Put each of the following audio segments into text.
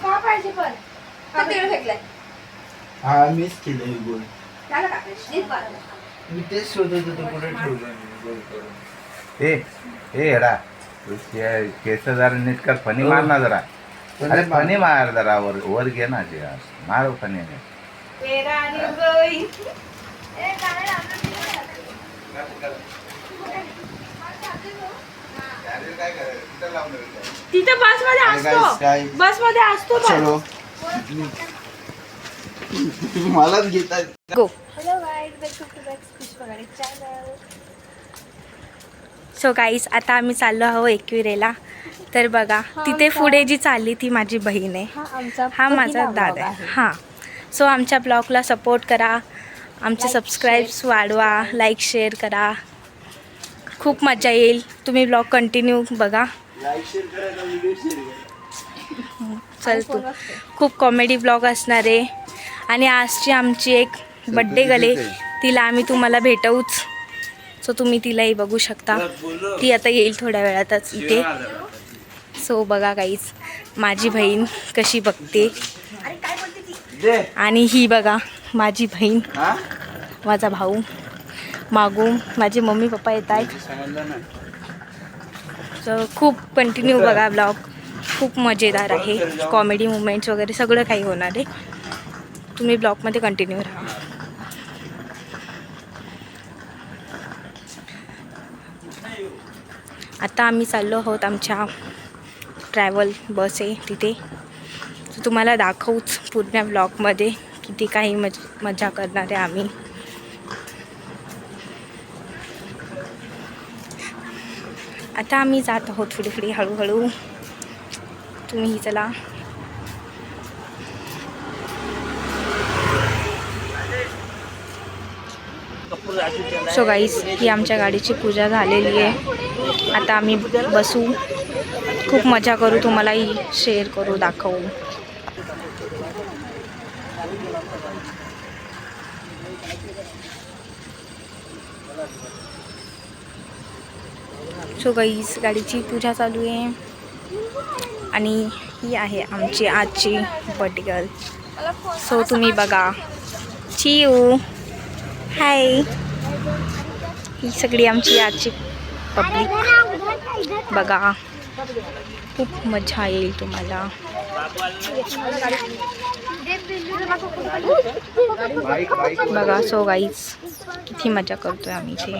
का पाहिजे पण तेल फेकलंय. हा मीच केलं गोल. त्याला टाकायचं मी तेच शोधत होतो कुठे ठेवलं गोल करून. ए एडा केस जरा नीट कर. फणी मार ना जरा. अरे फणी मार जरा. वर घे ना ते मार फणी. पेरा आणि गोई. तिथे बस मध्ये असतो. बस मध्ये असतो. चलो मलाच घेतात. Go. Hello guys, welcome to back Pushpa Gadi channel. So guys, आता आम्ही चाललो आहोत एकविरेला. तर बघा तिथे पुढे जी चालली ती माझी बहीण आहे. हा माझा दादा आहे. हां, सो आमच्या ब्लॉगला सपोर्ट करा. आमचे सबस्क्राईब्स वाढवा. लाईक शेअर करा. खूप मजा येईल. तुम्ही ब्लॉग कंटिन्यू बघा. चल तू. खूप कॉमेडी ब्लॉग असणार आहे. आणि आजची आमची एक बड्डे गले, तिला आम्ही तुम्हाला भेटवूच. सो तुम्ही तिलाही बघू शकता. ती आता येईल थोड्या वेळातच इथे. सो बघा गाईज, माझी बहीण कशी बघते. आणि ही बघा माझी बहीण, माझा भाऊ. मागून माझे मम्मी पप्पा येत आहेत. सो खूप कंटिन्यू बघा ब्लॉग. खूप मजेदार आहे. कॉमेडी मुमेंट्स वगैरे सगळं काही होणार आहे. तुम्ही ब्लॉगमध्ये कंटिन्यू राहा. आता आम्ही चाललो आहोत आमच्या ट्रॅव्हल बस आहे तिथे. तुम्हाला दाखवूच पूर्ण ब्लॉगमध्ये किती काही मजा करणार आहे आम्ही. आता आम्ही जात आहोत पुढे पुढे हळूहळू. तुम्ही चला. सो गाईस, ही आमच्या गाडीची पूजा झालेली आहे. आता आम्ही बसू, खूप मजा करू, तुम्हालाही शेअर करू, दाखवू. सो गाईस, गाडीची पूजा चालू आहे. आणि ही आहे आमची आजची बर्थडे गर्ल. सो तुम्ही बघा. चिऊ, हाय. ही सगळी आमची आजची पब्लिक बघा. खूप मजा येईल तुम्हाला. बघा. सो गाईज, किती मजा करतोय आम्ही इथे.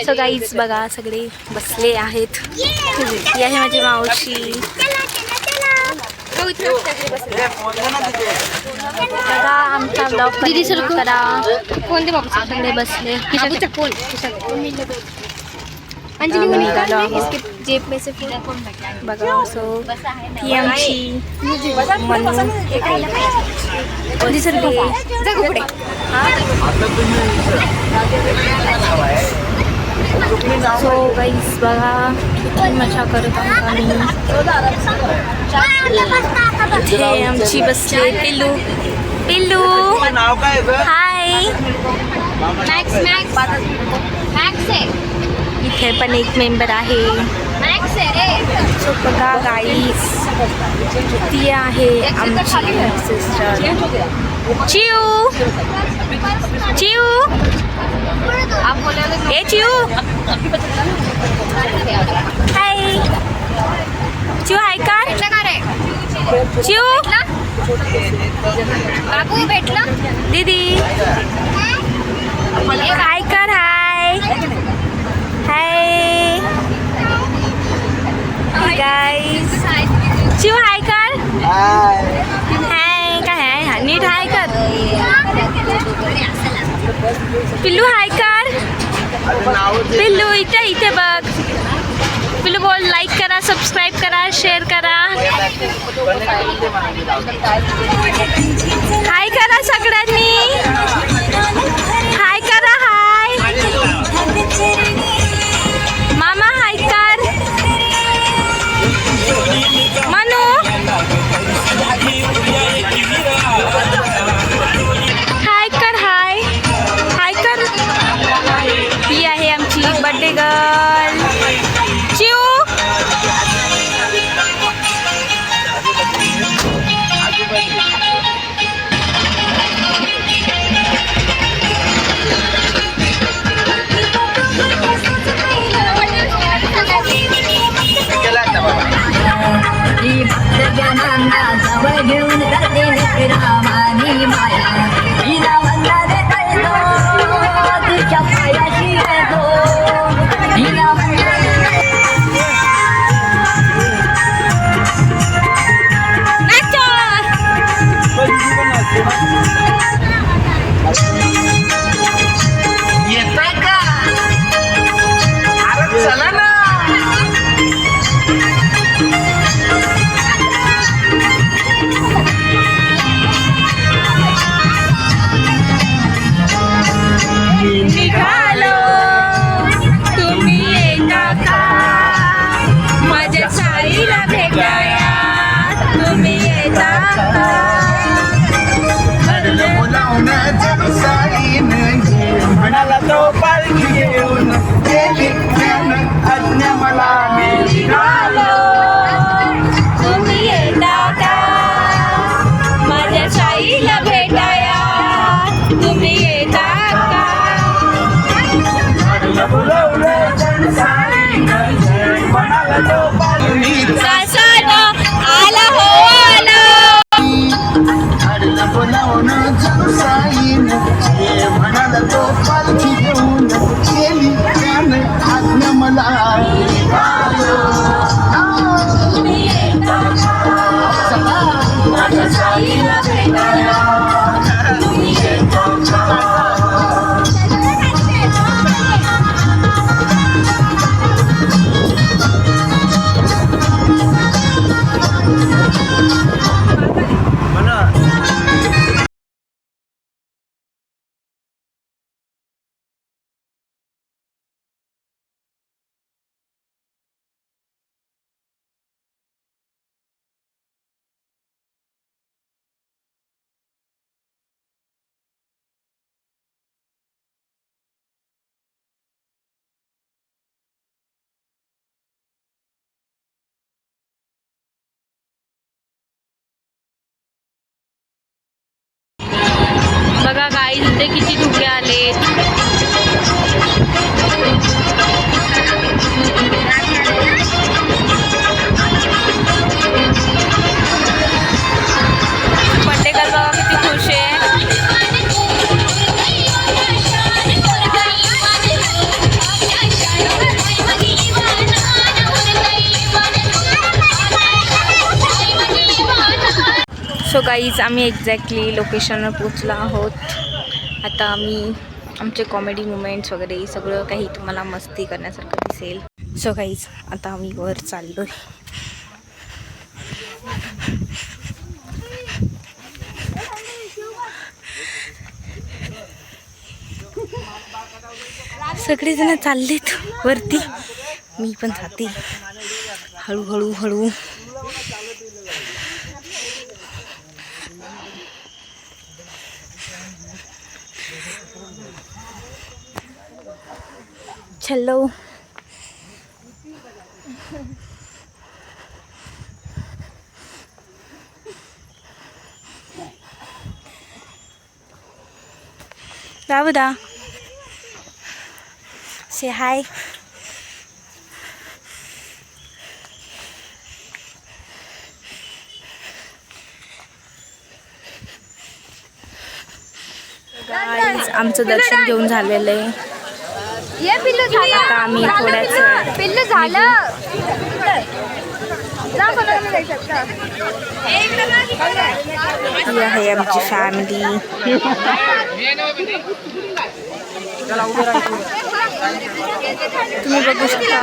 सो गाईज बघा, सगळे बसले आहेत. ही आहे माझी मावशी. बघा आमचा ब्लॉग करा. सगळे बसले. जेब में से बघा. सो ही आमची सो गाईस बघा, किती मजा करत आहोत आम्ही. इथे आमची बसले पिल्लू. पिल्लू हाय. इथे पण एक मेंबर आहे. सो बघा गाईस, ती आहे आमची सिस्टर चिऊ. चिऊ, ए चिऊ, हाय. चिऊ हाय कर. चिऊ, बाबू भेटलं. दीदी हाय कर. हाय हाय गाईस. चिऊ हाय कर. हाय काय आहे. नीट हाय कर. पिल्लू हाय कर. पिल्लू इथे इथे बघ. पिल्लू बोल. लाईक करा, सबस्क्राईब करा, शेअर करा. हाय करा सगळ्यांनी. हाय करा. हाय मामा. हाय कर. मनू हाय कर. हाय हाय कर. ही आहे आमची बर्थडे गर्ल चिऊ. रामानी माया हिला वंदने करतो तिच्या पायाशी येतो हिला येताय का? अरे चला ना. निघालो तुम्ही येता का माझ्या साईला भेटाया तुम्ही येता का बोलावण्याचं साईनं म्हणाला तो पालखी घेऊन गेली त्यानं आज्ञा मला निघालो तुम्ही येता का माझ्या साईला भेटाया तुम्ही येता का बोलावण्याचं साईनं म्हणाला तो पालखी सासानं आला हो आला झाडला बोलावणं साईनं हे म्हणाला तो पालखी घेऊन गेली त्यानं आज्ञा मला तुम्ही येता का माझ्या साईला भेटाया तुम्ही येता का बघा गाईज इथे किती धुके आले पटेकर बघा किती खुश आहे सो गाईज आम्ही एक्झॅक्टली लोकेशनवर पोचलो आहोत. आता आम्ही आमचे कॉमेडी मुमेंट्स वगैरे सगळं काही तुम्हाला मस्ती करण्यासारखं दिसेल. सो गाईज आता आम्ही वर चाललो आहे. सगळेजण चाललेत वरती, मी पण जाते हळूहळू हळू. चलो Davuda, say hi. Guys, आमचं दर्शन घेऊन झालेलं आहे. ये पिल्लू झालं आता आम्ही थोड्याच वेळात पिल्लू झालं ही आहे आमची फॅमिली. तुम्ही बघू शकता.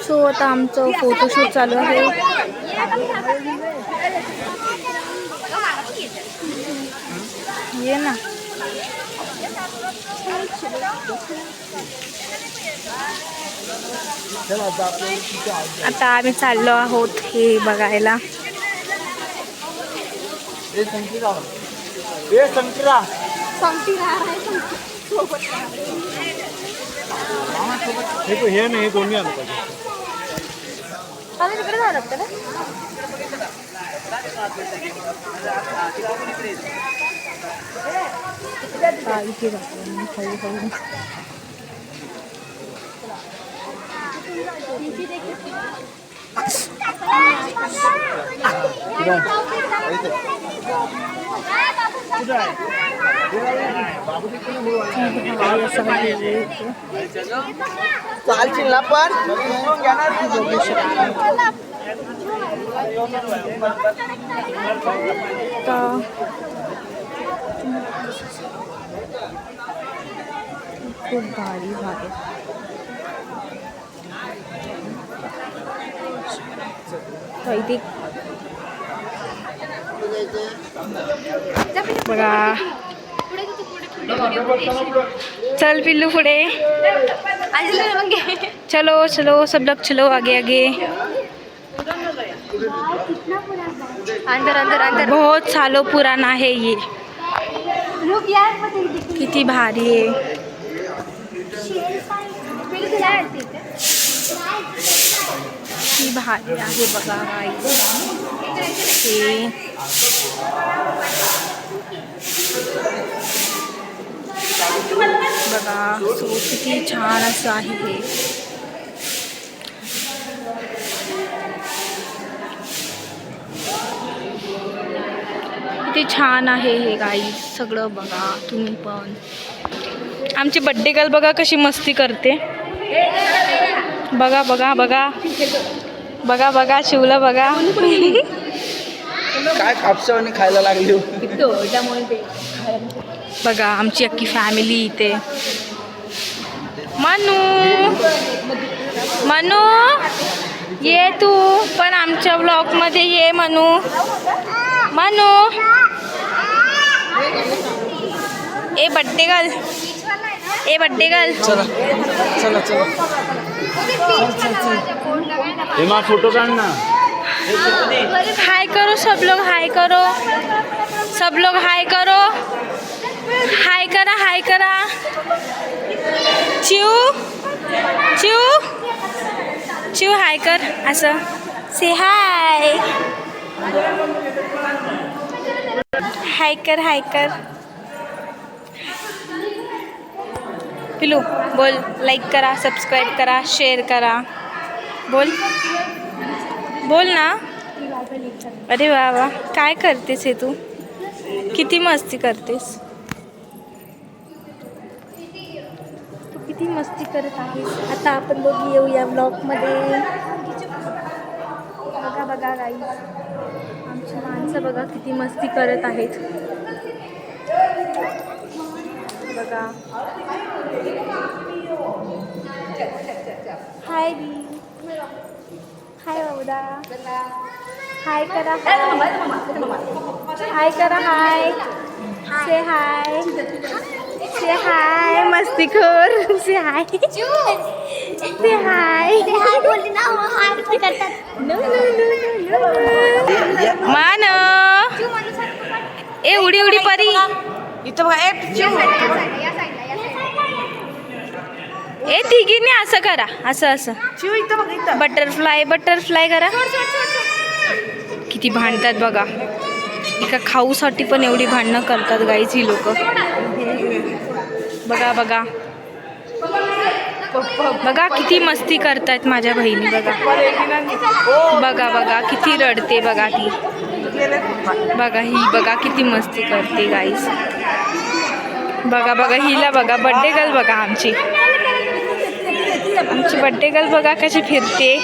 सो आता आमचं फोटोशूट चालू आहे. ये ना. आता आम्ही चाललो आहोत हे बघायला. हे नाही दोन्ही आलं पाहिजे. इथे जातो हळूहळू. चालशील ना पण खूप भारी भारी. इथे बघा. चल पिल्लू पुढे. चलो चलो सब लोग चलो आगे आगे. अंदर अंदर अंदर. बहुत सालों पुराना है ये. रुक यार किती भारी आहे. किती भारी आहे बघा हे. बघा सो किती छान असं आहे हे. किती छान आहे हे गाईज सगळं. बघा तुम्ही पण. आमची बड्डे गर्ल बघा कशी मस्ती करते. बघा बघा बघा बघा बघा शिवला बघा. काय कापसावानी खायला लागली. बघा आमची अख्खी फॅमिली इथे. मनू मनू ये तू पण आमच्या व्लॉगमध्ये ये. मनू मनू ए बड्डे गर्ल. ए बड्डे गर्ल. चला चला चला हेमा फोटो काढ ना. हाय करो सब लोग. हाय करो सब लोग. हाय करो. हाय करा. हाय करा. चिऊ चिऊ चिऊ हाय कर असं. से हाय. हाय कर. हाय कर. पिलू बोल. लाईक करा, सबस्क्राईब करा, शेअर करा. बोल बोल ना. अरे वा वा काय करतेस हे तू. किती मस्ती करतेस तू. किती मस्ती करत आहेस. आता आपण दोघी येऊया ब्लॉगमध्ये. बघा बघा गाईज आमची माणसं बघा किती मस्ती करत आहेत. बघा. हाय दी. हाय बाबूदा. हाय करा. हाय करा. हाय से हाय. से हाय मस्तीखोर. से हाय. से हाय. बोलली ना हाय करतात. मान ए उडी उडी परी. इथं बघा. ए तिघींनी असं करा. असं असं बटरफ्लाय बटरफ्लाय करा. किती भांडतात बघा. एका खाऊसाठी पण एवढी भांडणं करतात गाईज ही लोक. बघा बघा बघा किती मस्ती करतायत माझ्या बहिणी. बघा बघा बघा किती रडते बघा ती. बघा ही बघा किती मस्ती करते गाईज. बघा बघा हिला बघा. बड्डे गर्ल बघा आमची. आमची बड्डे गर्ल बघा कशी फिरते.